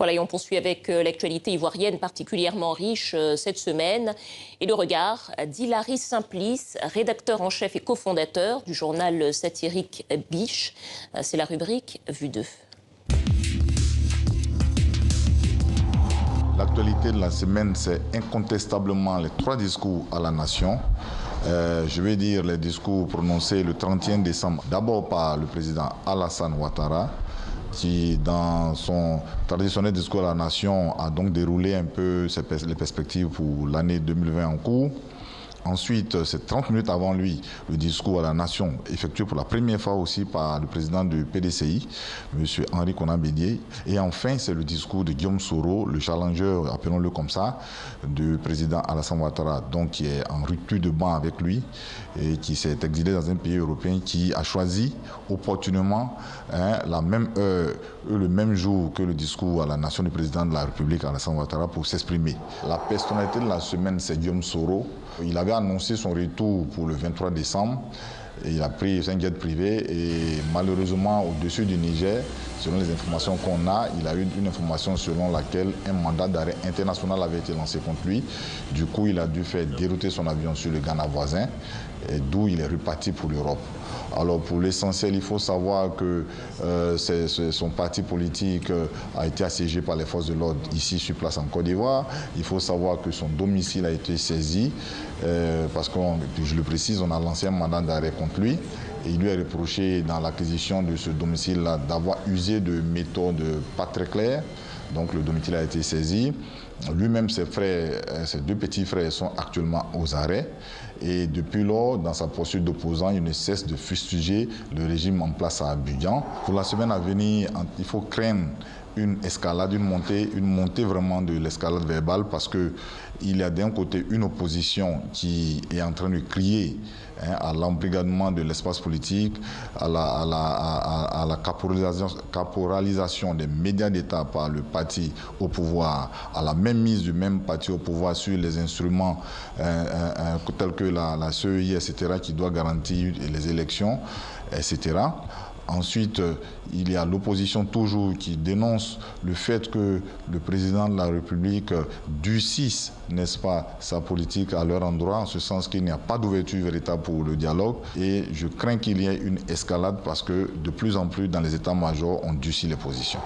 Voilà, et on poursuit avec l'actualité ivoirienne particulièrement riche cette semaine. Et le regard d'Hilary Simplice, rédacteur en chef et cofondateur du journal satirique Biche. C'est la rubrique Vue 2. L'actualité de la semaine, c'est incontestablement les 3 discours à la nation. Je vais dire les discours prononcés le 31 décembre, d'abord par le président Alassane Ouattara, qui, dans son traditionnel discours à la nation, a donc déroulé un peu les perspectives pour l'année 2020 en cours. Ensuite, c'est 30 minutes avant lui, le discours à la nation, effectué pour la première fois aussi par le président du PDCI, M. Henri Konan Bédié. Et enfin, c'est le discours de Guillaume Soro, le challenger, appelons-le comme ça, du président Alassane Ouattara, donc qui est en rupture de banc avec lui et qui s'est exilé dans un pays européen, qui a choisi opportunément la même heure, le même jour que le discours à la nation du président de la République, Alassane Ouattara, pour s'exprimer. La personnalité de la semaine, c'est Guillaume Soro. Il avait annoncé son retour pour le 23 décembre. Et il a pris un jet privé et malheureusement au-dessus du Niger, selon les informations qu'on a, il a eu une information selon laquelle un mandat d'arrêt international avait été lancé contre lui. Du coup, il a dû faire dérouter son avion sur le Ghana voisin, d'où il est reparti pour l'Europe. Alors pour l'essentiel, il faut savoir que son parti politique a été assiégé par les forces de l'ordre ici sur place en Côte d'Ivoire. Il faut savoir que son domicile a été saisi parce que, je le précise, on a lancé un mandat d'arrêt contre lui. Et il lui est reproché dans l'acquisition de ce domicile-là d'avoir usé de méthodes pas très claires. Donc le domicile a été saisi. Lui-même, ses frères, ses 2 petits frères sont actuellement aux arrêts. Et depuis lors, dans sa posture d'opposant, il ne cesse de fustiger le régime en place à Abidjan. Pour la semaine à venir, il faut craindre une escalade, une montée vraiment de l'escalade verbale, parce qu'il y a d'un côté une opposition qui est en train de crier à l'embrigadement de l'espace politique, à la caporalisation des médias d'État par le parti au pouvoir, à la même mise du même parti au pouvoir sur les instruments tels que la CEI, etc., qui doit garantir les élections, etc. Ensuite, il y a l'opposition toujours qui dénonce le fait que le président de la République durcisse, n'est-ce pas, sa politique à leur endroit, en ce sens qu'il n'y a pas d'ouverture véritable pour le dialogue. Et je crains qu'il y ait une escalade parce que de plus en plus dans les états-majors, on durcit les positions.